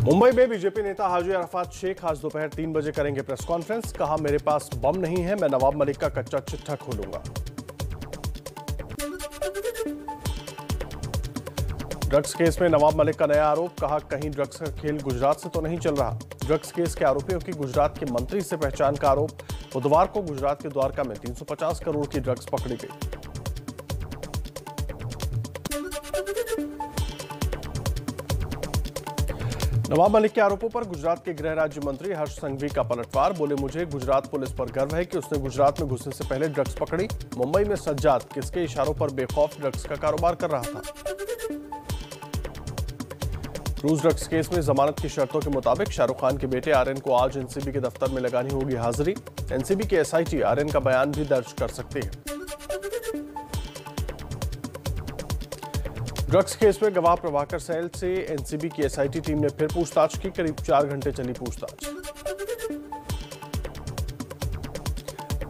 मुंबई में बीजेपी नेता हाजी अरफात शेख आज दोपहर 3 बजे करेंगे प्रेस कॉन्फ्रेंस। कहा, मेरे पास बम नहीं है, मैं नवाब मलिक का कच्चा चिट्ठा खोलूंगा। ड्रग्स केस में नवाब मलिक का नया आरोप। कहा, कहीं ड्रग्स का खेल गुजरात से तो नहीं चल रहा। ड्रग्स केस के आरोपियों की गुजरात के मंत्री से पहचान का आरोप। बुधवार को गुजरात के द्वारका में 350 करोड़ की ड्रग्स पकड़ी गई। नवाब मलिक के आरोपों पर गुजरात के गृह राज्य मंत्री हर्ष संघवी का पलटवार। बोले, मुझे गुजरात पुलिस पर गर्व है कि उसने गुजरात में घुसने से पहले ड्रग्स पकड़ी। मुंबई में सज्जाद किसके इशारों पर बेखौफ ड्रग्स का कारोबार कर रहा था। क्रूज ड्रग्स केस में जमानत की शर्तों के मुताबिक शाहरुख खान के बेटे आर्यन को आज एनसीबी के दफ्तर में लगानी होगी हाजिरी। एनसीबी के एसआईटी आर्यन का बयान भी दर्ज कर सकते हैं। ड्रग्स केस में गवाह प्रभाकर सैल से एनसीबी की एसआईटी टीम ने फिर पूछताछ की। करीब 4 घंटे चली पूछताछ।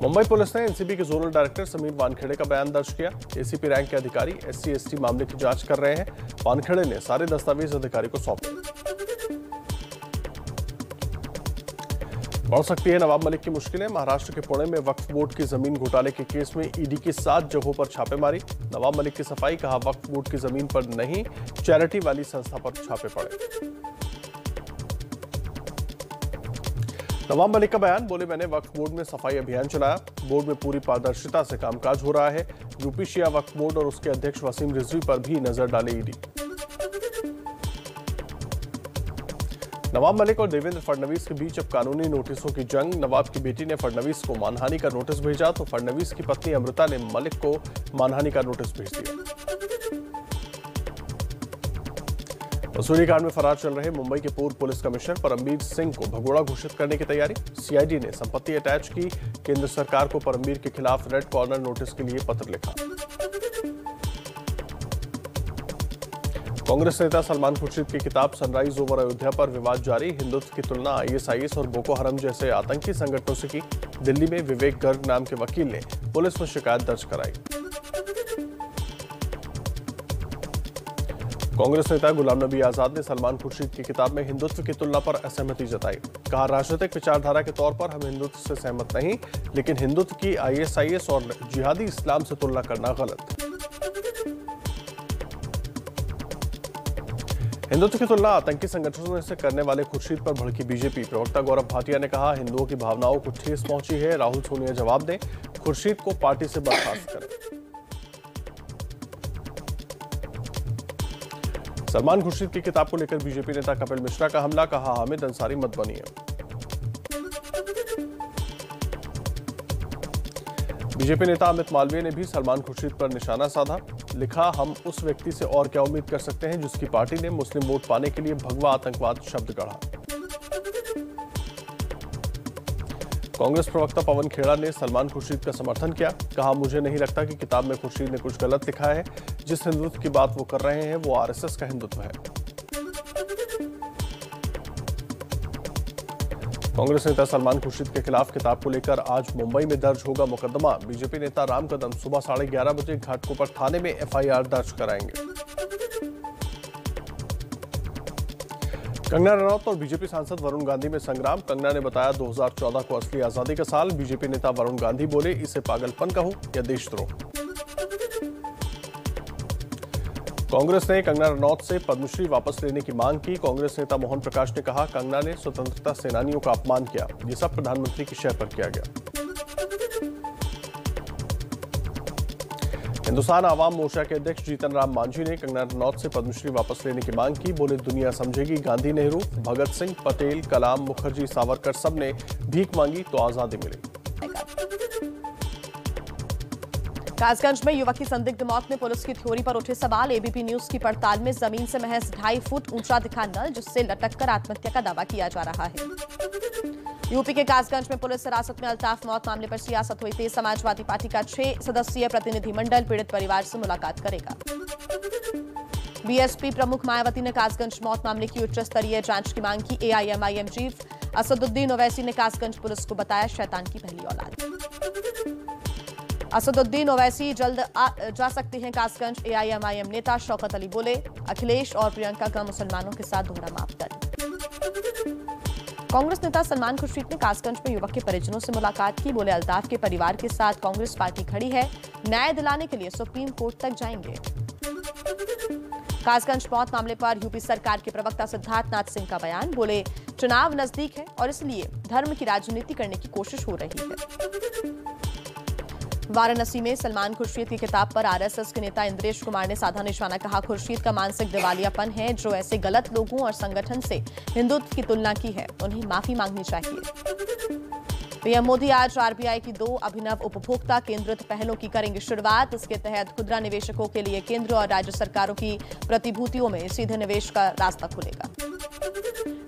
मुंबई पुलिस ने एनसीबी के जोनल डायरेक्टर समीर वानखेड़े का बयान दर्ज किया। एसीपी रैंक के अधिकारी एससी/एसटी मामले की जांच कर रहे हैं। वानखेड़े ने सारे दस्तावेज अधिकारी को सौंपे। बढ़ सकती है नवाब मलिक की मुश्किलें। महाराष्ट्र के पुणे में वक्फ बोर्ड की जमीन घोटाले के केस में ईडी की 7 जगहों पर छापेमारी। नवाब मलिक की सफाई। कहा, वक्फ बोर्ड की जमीन पर नहीं, चैरिटी वाली संस्था पर छापे पड़े। नवाब मलिक का बयान। बोले, मैंने वक्फ बोर्ड में सफाई अभियान चलाया। बोर्ड में पूरी पारदर्शिता से कामकाज हो रहा है। यूपी शिया वक्फ बोर्ड और उसके अध्यक्ष वसीम रिजवी पर भी नजर डाले ईडी। नवाब मलिक और देवेंद्र फडणवीस के बीच अब कानूनी नोटिसों की जंग। नवाब की बेटी ने फडणवीस को मानहानि का नोटिस भेजा तो फडणवीस की पत्नी अमृता ने मलिक को मानहानि का नोटिस भेज दिया। वसूली कांड में फरार चल रहे मुंबई के पूर्व पुलिस कमिश्नर परमबीर सिंह को भगोड़ा घोषित करने की तैयारी। सीआईडी ने संपत्ति अटैच की। केंद्र सरकार को परमबीर के खिलाफ रेड कॉर्नर नोटिस के लिए पत्र लिखा। कांग्रेस नेता सलमान खुर्शीद की किताब सनराइज ओवर अयोध्या पर विवाद जारी। हिंदुत्व की तुलना आईएसआईएस और बोको हरम जैसे आतंकी संगठनों से की। दिल्ली में विवेक गर्ग नाम के वकील ने पुलिस में शिकायत दर्ज कराई। कांग्रेस नेता गुलाम नबी आजाद ने सलमान खुर्शीद की किताब में हिंदुत्व की तुलना पर असहमति जताई। कहा, राजनीतिक विचारधारा के तौर पर हम हिंदुत्व से सहमत नहीं, लेकिन हिंदुत्व की आईएसआईएस और जिहादी इस्लाम से तुलना करना गलत। हिंदुत्व की तुलना आतंकी संगठनों से करने वाले खुर्शीद पर भड़की बीजेपी। प्रवक्ता गौरव भाटिया ने कहा, हिंदुओं की भावनाओं को ठेस पहुंची है। राहुल सोनिया जवाब दें, खुर्शीद को पार्टी से बर्खास्त करें। सलमान खुर्शीद की किताब को लेकर बीजेपी नेता कपिल मिश्रा का हमला। कहा, हामिद अंसारी मत बनिए। बीजेपी नेता अमित मालवीय ने भी सलमान खुर्शीद पर निशाना साधा। लिखा, हम उस व्यक्ति से और क्या उम्मीद कर सकते हैं जिसकी पार्टी ने मुस्लिम वोट पाने के लिए भगवा आतंकवाद शब्द गढ़ा। कांग्रेस प्रवक्ता पवन खेड़ा ने सलमान खुर्शीद का समर्थन किया। कहा, मुझे नहीं लगता कि किताब में खुर्शीद ने कुछ गलत लिखा है। जिस हिंदुत्व की बात वो कर रहे हैं वो आरएसएस का हिंदुत्व है। कांग्रेस नेता सलमान खुर्शीद के खिलाफ किताब को लेकर आज मुंबई में दर्ज होगा मुकदमा। बीजेपी नेता राम कदम सुबह 11:30 बजे घाटकोपर थाने में एफआईआर दर्ज कराएंगे। कंगना रनौत और बीजेपी सांसद वरुण गांधी में संग्राम। कंगना ने बताया 2014 को असली आजादी का साल। बीजेपी नेता वरुण गांधी बोले, इसे पागलपन कहूं या देशद्रोह। कांग्रेस ने कंगना रनौत से पद्मश्री वापस लेने की मांग की। कांग्रेस नेता मोहन प्रकाश ने कहा, कंगना ने स्वतंत्रता सेनानियों का अपमान किया। ये सब प्रधानमंत्री की शय पर किया गया। हिंदुस्तान आवाम मोर्चा के अध्यक्ष जीतन राम मांझी ने कंगना रनौत से पद्मश्री वापस लेने की मांग की। बोले, दुनिया समझेगी गांधी, नेहरू, भगत सिंह, पटेल, कलाम, मुखर्जी, सावरकर सब ने भीख मांगी तो आजादी मिली। कासगंज में युवक की संदिग्ध मौत में पुलिस की थ्योरी पर उठे सवाल। एबीपी न्यूज की पड़ताल में जमीन से महज 2.5 फुट ऊंचा दिखा नल, जिससे लटककर आत्महत्या का दावा किया जा रहा है। यूपी के कासगंज में पुलिस हिरासत में अल्ताफ मौत मामले पर सियासत हुई तेज। समाजवादी पार्टी का 6 सदस्यीय प्रतिनिधिमंडल पीड़ित परिवार से मुलाकात करेगा। बीएसपी प्रमुख मायावती ने कासगंज मौत मामले की उच्च स्तरीय जांच की मांग की। एआईएमआईएम चीफ असदुद्दीन ओवैसी ने कासगंज पुलिस को बताया शैतान की पहली औलाद। असदुद्दीन ओवैसी जल्द जा सकते हैं कासगंज। एआईएमआईएम नेता शौकत अली बोले, अखिलेश और प्रियंका का मुसलमानों के साथ दोहरा मापदंड। कांग्रेस नेता सलमान खुर्शीद ने कासगंज में युवक के परिजनों से मुलाकात की। बोले, अल्ताफ के परिवार के साथ कांग्रेस पार्टी खड़ी है, न्याय दिलाने के लिए सुप्रीम कोर्ट तक जाएंगे। कासगंज मौत मामले पर यूपी सरकार के प्रवक्ता सिद्धार्थ नाथ सिंह का बयान। बोले, चुनाव नजदीक है और इसलिए धर्म की राजनीति करने की कोशिश हो रही है। वाराणसी में सलमान खुर्शीद की किताब पर आरएसएस के नेता इंद्रेश कुमार ने साधा निशाना। कहा, खुर्शीद का मानसिक दिवालियापन है, जो ऐसे गलत लोगों और संगठन से हिंदुत्व की तुलना की है, उन्हें माफी मांगनी चाहिए। पीएम मोदी आज आरबीआई की 2 अभिनव उपभोक्ता केंद्रित पहलों की करेंगे शुरुआत। इसके तहत खुदरा निवेशकों के लिए केंद्र और राज्य सरकारों की प्रतिभूतियों में सीधे निवेश का रास्ता खुलेगा।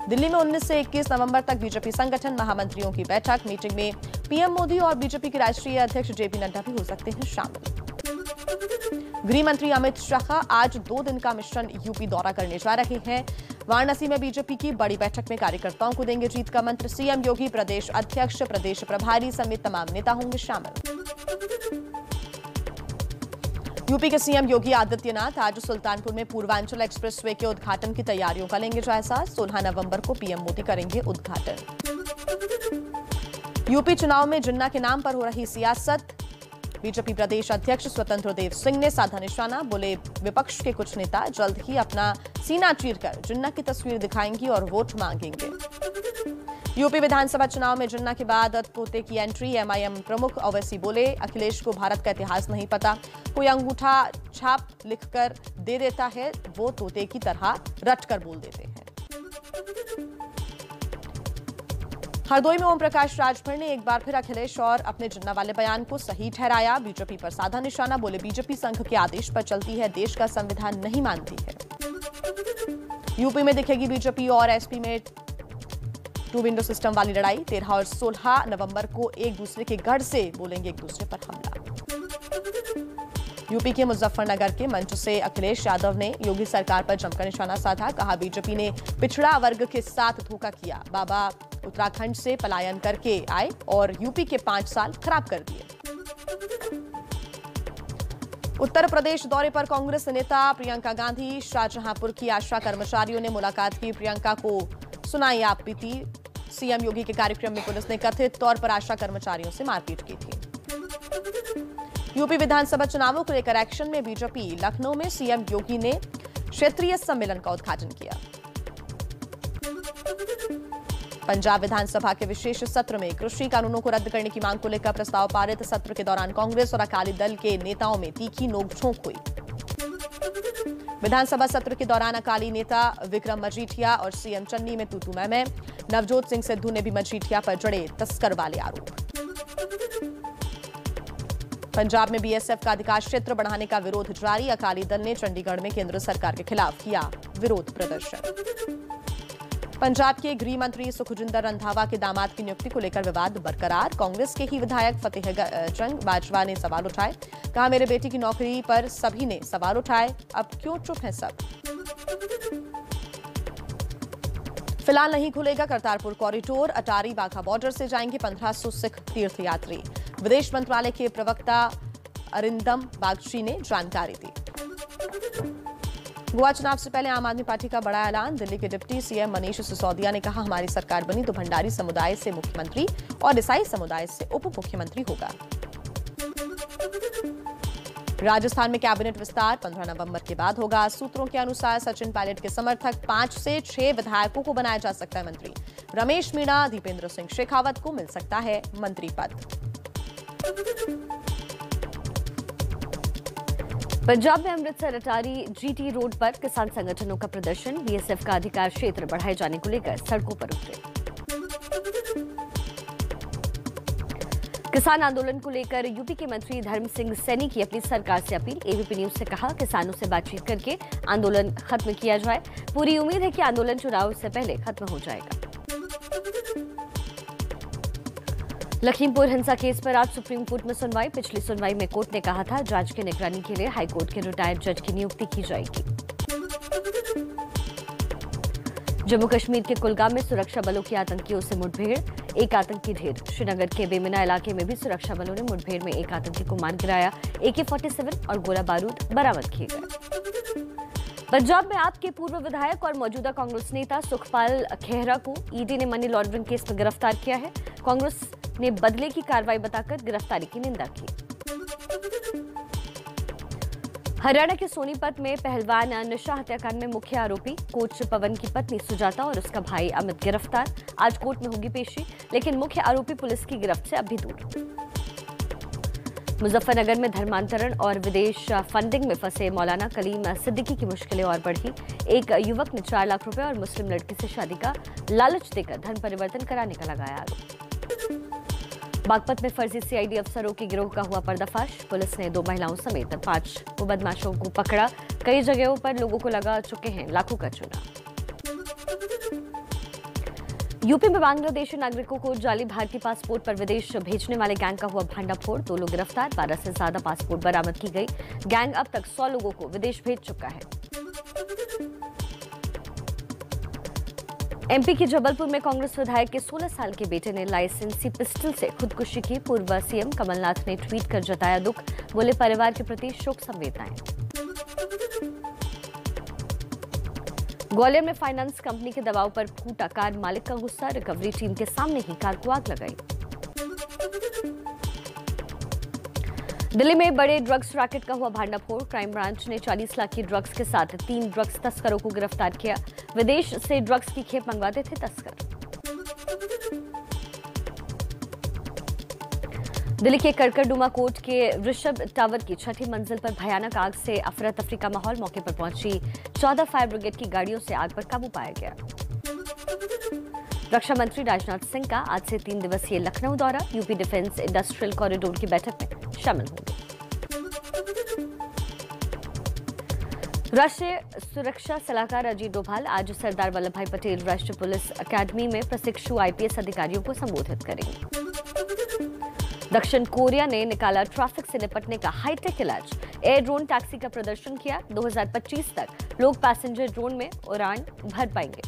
दिल्ली में 19 से 21 नवंबर तक बीजेपी संगठन महामंत्रियों की बैठक। मीटिंग में पीएम मोदी और बीजेपी के राष्ट्रीय अध्यक्ष जेपी नड्डा भी हो सकते हैं शामिल। गृह मंत्री अमित शाह आज 2 दिन का मिशन यूपी दौरा करने जा रहे हैं। वाराणसी में बीजेपी की बड़ी बैठक में कार्यकर्ताओं को देंगे जीत का मंत्र। सीएम योगी, प्रदेश अध्यक्ष, प्रदेश प्रभारी समेत तमाम नेता होंगे शामिल। यूपी के सीएम योगी आदित्यनाथ आज सुल्तानपुर में पूर्वांचल एक्सप्रेसवे के उद्घाटन की तैयारियों का लेंगे जायजा। 16 नवंबर को पीएम मोदी करेंगे उद्घाटन। यूपी चुनाव में जिन्ना के नाम पर हो रही सियासत। बीजेपी प्रदेश अध्यक्ष स्वतंत्र देव सिंह ने साधा निशाना। बोले, विपक्ष के कुछ नेता जल्द ही अपना सीना चीरकर जिन्ना की तस्वीर दिखाएंगी और वोट मांगेंगे। यूपी विधानसभा चुनाव में जिन्ना के बाद तोते की एंट्री। एमआईएम प्रमुख ओवैसी बोले, अखिलेश को भारत का इतिहास नहीं पता, कोई अंगूठा छाप लिखकर दे देता है, वो तोते की तरह रटकर बोल देते हैं। हरदोई में ओम प्रकाश राजभर ने एक बार फिर अखिलेश और अपने जिन्ना वाले बयान को सही ठहराया। बीजेपी पर साधा निशाना। बोले, बीजेपी संघ के आदेश पर चलती है, देश का संविधान नहीं मानती है। यूपी में दिखेगी बीजेपी और एसपी में 2 विंडो सिस्टम वाली लड़ाई। 13 और 16 नवंबर को एक दूसरे के गढ़ से बोलेंगे एक दूसरे पर हमला। यूपी के मुजफ्फरनगर के मंच से अखिलेश यादव ने योगी सरकार पर जमकर निशाना साधा। कहा, बीजेपी ने पिछड़ा वर्ग के साथ धोखा किया। बाबा उत्तराखंड से पलायन करके आए और यूपी के 5 साल खराब कर दिए। उत्तर प्रदेश दौरे पर कांग्रेस नेता प्रियंका गांधी। शाहजहांपुर की आशा कर्मचारियों ने मुलाकात की। प्रियंका को सुनाई आप बीती। सीएम योगी के कार्यक्रम में पुलिस ने कथित तौर पर आशा कर्मचारियों से मारपीट की थी। यूपी विधानसभा चुनावों को लेकर एक्शन में बीजेपी। लखनऊ में सीएम योगी ने क्षेत्रीय सम्मेलन का उद्घाटन किया। पंजाब विधानसभा के विशेष सत्र में कृषि कानूनों को रद्द करने की मांग को लेकर प्रस्ताव पारित। सत्र के दौरान कांग्रेस और अकाली दल के नेताओं में तीखी नोकझोंक हुई। विधानसभा सत्र के दौरान अकाली नेता विक्रम मजीठिया और सीएम चन्नी में तूतू मैं। नवजोत सिंह सिद्धू ने भी मजीठिया पर जड़े तस्कर वाले आरोप। पंजाब में बीएसएफ का अधिकार क्षेत्र बढ़ाने का विरोध जारी। अकाली दल ने चंडीगढ़ में केंद्र सरकार के खिलाफ किया विरोध प्रदर्शन। पंजाब के गृह मंत्री सुखजिंदर रंधावा के दामाद की नियुक्ति को लेकर विवाद बरकरार। कांग्रेस के ही विधायक फतेह जंग बाजवा ने सवाल उठाए। कहा, मेरे बेटी की नौकरी पर सभी ने सवाल उठाए, अब क्यों चुप हैं सब। फिलहाल नहीं खुलेगा करतारपुर कॉरिडोर। अटारी वाघा बॉर्डर से जाएंगे 1500 सिख तीर्थयात्री। विदेश मंत्रालय के प्रवक्ता अरिंदम बागची ने जानकारी दी। गोवा चुनाव से पहले आम आदमी पार्टी का बड़ा ऐलान। दिल्ली के डिप्टी सीएम मनीष सिसोदिया ने कहा, हमारी सरकार बनी तो भंडारी समुदाय से मुख्यमंत्री और ईसाई समुदाय से उप मुख्यमंत्री होगा। राजस्थान में कैबिनेट विस्तार 15 नवंबर के बाद होगा। सूत्रों के अनुसार सचिन पायलट के समर्थक 5 से 6 विधायकों को बनाया जा सकता है मंत्री। रमेश मीणा, दीपेंद्र सिंह शेखावत को मिल सकता है मंत्री पद। पंजाब में अमृतसर अटारी जीटी रोड पर किसान संगठनों का प्रदर्शन। बीएसएफ का अधिकार क्षेत्र बढ़ाए जाने को लेकर सड़कों पर उतरे। किसान आंदोलन को लेकर यूपी के मंत्री धर्म सिंह सैनी की अपनी सरकार से अपील। एबीपी न्यूज से कहा, किसानों से बातचीत करके आंदोलन खत्म किया जाए। पूरी उम्मीद है कि आंदोलन चुनाव से पहले खत्म हो जाएगा। लखीमपुर हिंसा केस पर आज सुप्रीम कोर्ट में सुनवाई। पिछली सुनवाई में कोर्ट ने कहा था, जांच की निगरानी के लिए हाईकोर्ट के रिटायर्ड जज की नियुक्ति की जाएगी। जम्मू कश्मीर के कुलगाम में सुरक्षा बलों की आतंकियों से मुठभेड़। एक आतंकी ढेर। श्रीनगर के बेमिना इलाके में भी सुरक्षा बलों ने मुठभेड़ में एक आतंकी को मार गिराया। AK-47 और गोला बारूद बरामद किए गए। पंजाब में आप के पूर्व विधायक और मौजूदा कांग्रेस नेता सुखपाल खेहरा को ईडी ने मनी लॉन्ड्रिंग केस में गिरफ्तार किया है। कांग्रेस ने बदले की कार्रवाई बताकर गिरफ्तारी की निंदा की। हरियाणा के सोनीपत में पहलवान नशा हत्याकांड में मुख्य आरोपी कोच पवन की पत्नी सुजाता और उसका भाई अमित गिरफ्तार। आज कोर्ट में होगी पेशी, लेकिन मुख्य आरोपी पुलिस की गिरफ्त से अब भी दूर। मुजफ्फरनगर में धर्मांतरण और विदेश फंडिंग में फंसे मौलाना कलीम सिद्दीकी की मुश्किलें और बढ़ी। एक युवक ने 4 लाख रुपए और मुस्लिम लड़की से शादी का लालच देकर धर्म परिवर्तन कराने का लगाया आरोप। बागपत में फर्जी CID अफसरों के गिरोह का हुआ पर्दाफाश। पुलिस ने 2 महिलाओं समेत 5 बदमाशों को पकड़ा। कई जगहों पर लोगों को लगा चुके हैं लाखों का चूना। यूपी में बांग्लादेशी नागरिकों को जाली भारतीय पासपोर्ट पर विदेश भेजने वाले गैंग का हुआ भांडाफोड़। 2 लोग गिरफ्तार, 12 से ज्यादा पासपोर्ट बरामद की गई। गैंग अब तक 100 लोगों को विदेश भेज चुका है। MP के जबलपुर में कांग्रेस विधायक के 16 साल के बेटे ने लाइसेंसी पिस्टल से खुदकुशी की। पूर्व CM कमलनाथ ने ट्वीट कर जताया दुख, बोले परिवार के प्रति शोक संवेदनाएं। ग्वालियर में फाइनेंस कंपनी के दबाव पर फूटा कार मालिक का गुस्सा। रिकवरी टीम के सामने ही कार को आग लगाई। दिल्ली में बड़े ड्रग्स रैकेट का हुआ भांडाफोड़। क्राइम ब्रांच ने 40 लाख की ड्रग्स के साथ 3 ड्रग्स तस्करों को गिरफ्तार किया। विदेश से ड्रग्स की खेप मंगवाते थे तस्कर। दिल्ली के कड़कड़डुमा कोर्ट के ऋषभ टावर की 6ठी मंजिल पर भयानक आग से अफरा तफरी का माहौल। मौके पर पहुंची 14 फायर ब्रिगेड की गाड़ियों से आग पर काबू पाया गया। रक्षा मंत्री राजनाथ सिंह का आज से 3 दिवसीय लखनऊ दौरा। यूपी डिफेंस इंडस्ट्रियल कॉरिडोर की बैठक में शामिल होंगे। राष्ट्रीय सुरक्षा सलाहकार अजीत डोभाल आज सरदार वल्लभ भाई पटेल राष्ट्रीय पुलिस अकादमी में प्रशिक्षु IPS अधिकारियों को संबोधित करेंगे। दक्षिण कोरिया ने निकाला ट्रैफिक से निपटने का हाईटेक इलाज। एयर ड्रोन टैक्सी का प्रदर्शन किया। 2025 तक लोग पैसेंजर ड्रोन में उड़ान भर पाएंगे।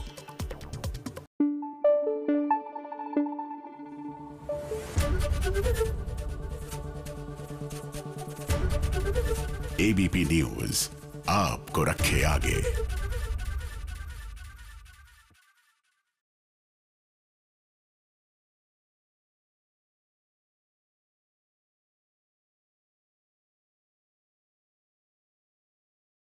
ABP न्यूज आपको रखे आगे।